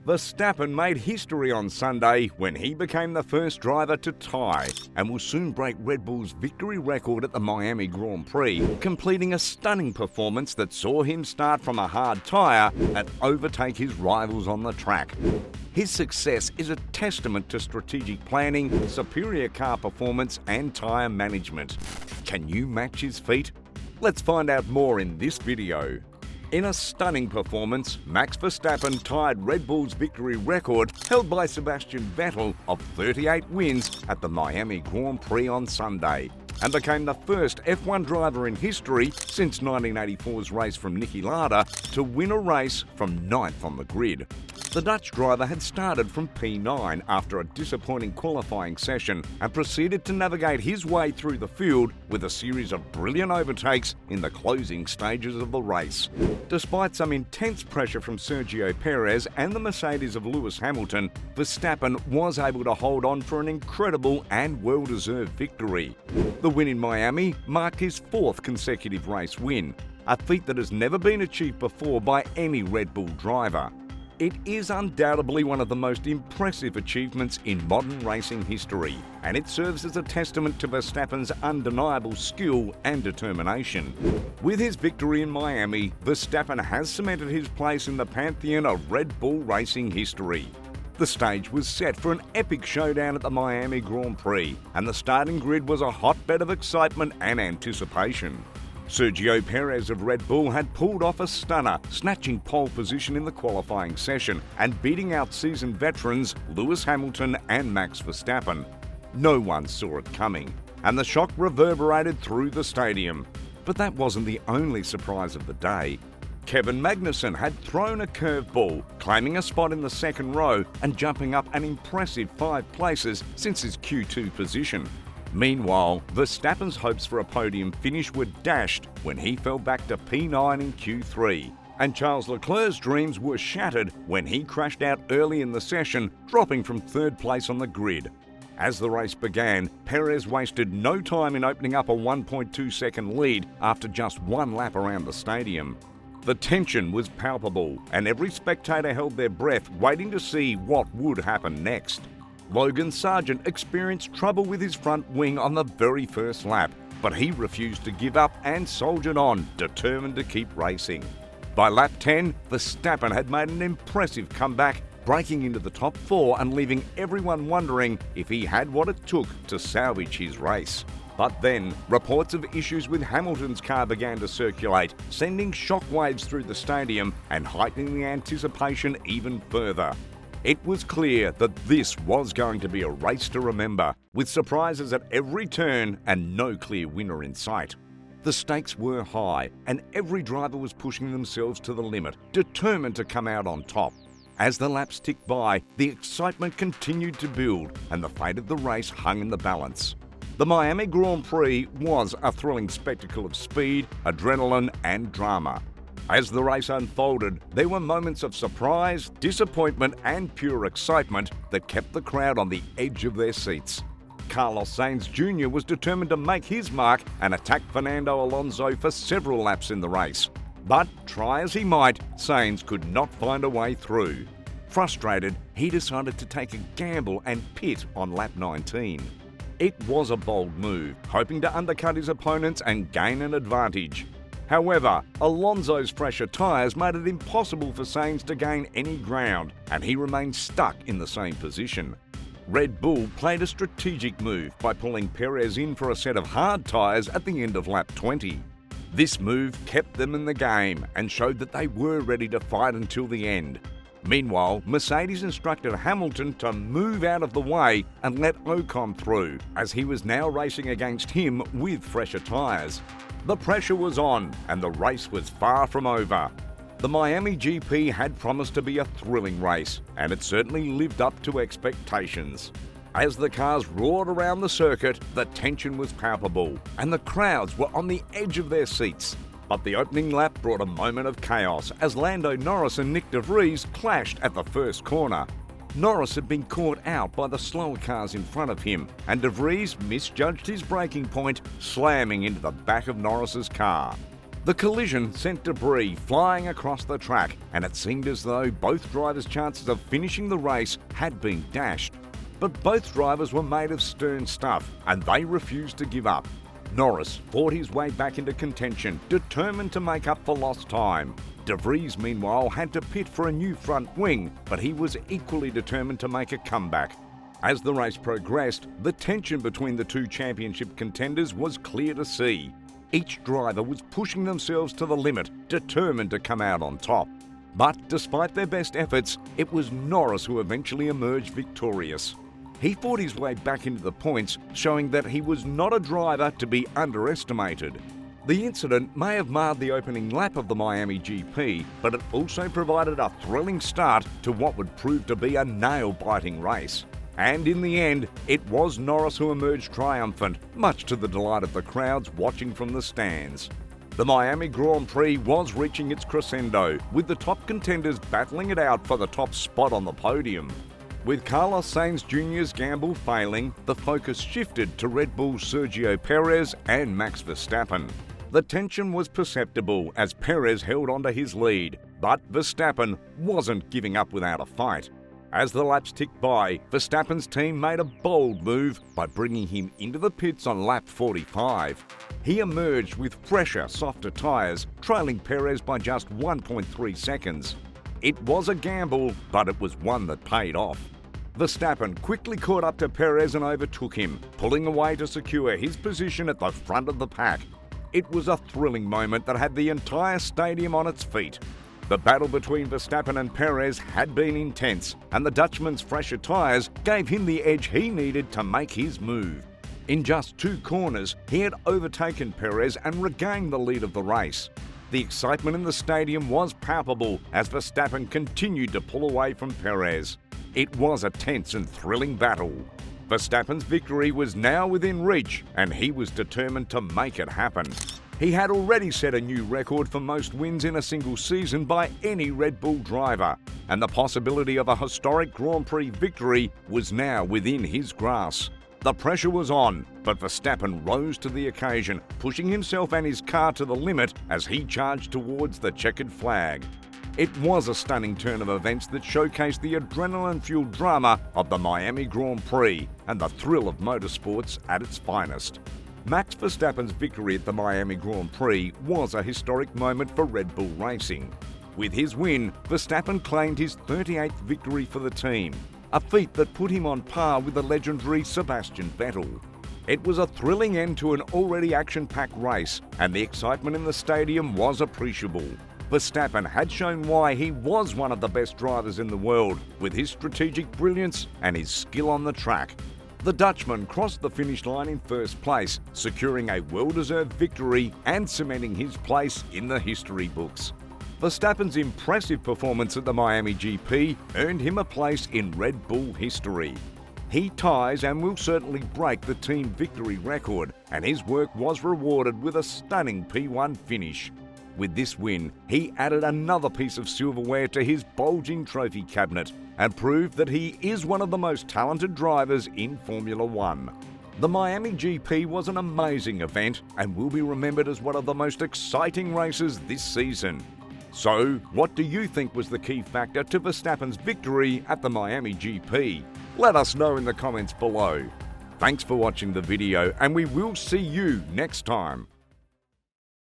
Verstappen made history on Sunday when he became the first driver to tie and will soon break Red Bull's victory record at the Miami Grand Prix, completing a stunning performance that saw him start from a hard tyre and overtake his rivals on the track. His success is a testament to strategic planning, superior car performance and tyre management. Can you match his feat? Let's find out more in this video. In a stunning performance, Max Verstappen tied Red Bull's victory record held by Sebastian Vettel of 38 wins at the Miami Grand Prix on Sunday, and became the first F1 driver in history since 1984's race from Niki Lauda to win a race from 9th on the grid. The Dutch driver had started from P9 after a disappointing qualifying session and proceeded to navigate his way through the field with a series of brilliant overtakes in the closing stages of the race. Despite some intense pressure from Sergio Perez and the Mercedes of Lewis Hamilton, Verstappen was able to hold on for an incredible and well-deserved victory. The win in Miami marked his 4th consecutive race win, a feat that has never been achieved before by any Red Bull driver. It is undoubtedly one of the most impressive achievements in modern racing history, and it serves as a testament to Verstappen's undeniable skill and determination. With his victory in Miami, Verstappen has cemented his place in the pantheon of Red Bull racing history. The stage was set for an epic showdown at the Miami Grand Prix, and the starting grid was a hotbed of excitement and anticipation. Sergio Perez of Red Bull had pulled off a stunner, snatching pole position in the qualifying session and beating out seasoned veterans Lewis Hamilton and Max Verstappen. No one saw it coming, and the shock reverberated through the stadium. But that wasn't the only surprise of the day. Kevin Magnussen had thrown a curveball, claiming a spot in the second row and jumping up an impressive 5 places since his Q2 position. Meanwhile, Verstappen's hopes for a podium finish were dashed when he fell back to P9 in Q3, and Charles Leclerc's dreams were shattered when he crashed out early in the session, dropping from 3rd place on the grid. As the race began, Perez wasted no time in opening up a 1.2-second lead after just 1 lap around the stadium. The tension was palpable, and every spectator held their breath waiting to see what would happen next. Logan Sargent experienced trouble with his front wing on the very first lap, but he refused to give up and soldiered on, determined to keep racing. By lap 10, Verstappen had made an impressive comeback, breaking into the top 4 and leaving everyone wondering if he had what it took to salvage his race. But then, reports of issues with Hamilton's car began to circulate, sending shockwaves through the stadium and heightening the anticipation even further. It was clear that this was going to be a race to remember, with surprises at every turn and no clear winner in sight. The stakes were high, and every driver was pushing themselves to the limit, determined to come out on top. As the laps ticked by, the excitement continued to build, and the fate of the race hung in the balance. The Miami Grand Prix was a thrilling spectacle of speed, adrenaline, and drama. As the race unfolded, there were moments of surprise, disappointment, and pure excitement that kept the crowd on the edge of their seats. Carlos Sainz Jr. was determined to make his mark and attack Fernando Alonso for several laps in the race. But try as he might, Sainz could not find a way through. Frustrated, he decided to take a gamble and pit on lap 19. It was a bold move, hoping to undercut his opponents and gain an advantage. However, Alonso's fresher tyres made it impossible for Sainz to gain any ground, and he remained stuck in the same position. Red Bull played a strategic move by pulling Perez in for a set of hard tyres at the end of lap 20. This move kept them in the game and showed that they were ready to fight until the end. Meanwhile, Mercedes instructed Hamilton to move out of the way and let Ocon through, as he was now racing against him with fresher tyres. The pressure was on, and the race was far from over. The Miami GP had promised to be a thrilling race, and it certainly lived up to expectations. As the cars roared around the circuit, the tension was palpable, and the crowds were on the edge of their seats. But the opening lap brought a moment of chaos as Lando Norris and Nick de Vries clashed at the first corner. Norris had been caught out by the slower cars in front of him, and de Vries misjudged his braking point, slamming into the back of Norris's car. The collision sent debris flying across the track, and it seemed as though both drivers' chances of finishing the race had been dashed. But both drivers were made of stern stuff, and they refused to give up. Norris fought his way back into contention, determined to make up for lost time. De Vries, meanwhile, had to pit for a new front wing, but he was equally determined to make a comeback. As the race progressed, the tension between the two championship contenders was clear to see. Each driver was pushing themselves to the limit, determined to come out on top. But despite their best efforts, it was Norris who eventually emerged victorious. He fought his way back into the points, showing that he was not a driver to be underestimated. The incident may have marred the opening lap of the Miami GP, but it also provided a thrilling start to what would prove to be a nail-biting race. And in the end, it was Norris who emerged triumphant, much to the delight of the crowds watching from the stands. The Miami Grand Prix was reaching its crescendo, with the top contenders battling it out for the top spot on the podium. With Carlos Sainz Jr.'s gamble failing, the focus shifted to Red Bull's Sergio Perez and Max Verstappen. The tension was perceptible as Perez held onto his lead, but Verstappen wasn't giving up without a fight. As the laps ticked by, Verstappen's team made a bold move by bringing him into the pits on lap 45. He emerged with fresher, softer tyres, trailing Perez by just 1.3 seconds. It was a gamble, but it was one that paid off. Verstappen quickly caught up to Perez and overtook him, pulling away to secure his position at the front of the pack. It was a thrilling moment that had the entire stadium on its feet. The battle between Verstappen and Perez had been intense, and the Dutchman's fresher tyres gave him the edge he needed to make his move. In just 2 corners, he had overtaken Perez and regained the lead of the race. The excitement in the stadium was palpable as Verstappen continued to pull away from Perez. It was a tense and thrilling battle. Verstappen's victory was now within reach, and he was determined to make it happen. He had already set a new record for most wins in a single season by any Red Bull driver, and the possibility of a historic Grand Prix victory was now within his grasp. The pressure was on, but Verstappen rose to the occasion, pushing himself and his car to the limit as he charged towards the checkered flag. It was a stunning turn of events that showcased the adrenaline-fueled drama of the Miami Grand Prix and the thrill of motorsports at its finest. Max Verstappen's victory at the Miami Grand Prix was a historic moment for Red Bull Racing. With his win, Verstappen claimed his 38th victory for the team, a feat that put him on par with the legendary Sebastian Vettel. It was a thrilling end to an already action-packed race, and the excitement in the stadium was appreciable. Verstappen had shown why he was one of the best drivers in the world, with his strategic brilliance and his skill on the track. The Dutchman crossed the finish line in first place, securing a well-deserved victory and cementing his place in the history books. Verstappen's impressive performance at the Miami GP earned him a place in Red Bull history. He ties and will certainly break the team victory record, and his work was rewarded with a stunning P1 finish. With this win, he added another piece of silverware to his bulging trophy cabinet and proved that he is one of the most talented drivers in Formula One. The Miami GP was an amazing event and will be remembered as one of the most exciting races this season. So, what do you think was the key factor to Verstappen's victory at the Miami GP? Let us know in the comments below. Thanks for watching the video, and we will see you next time.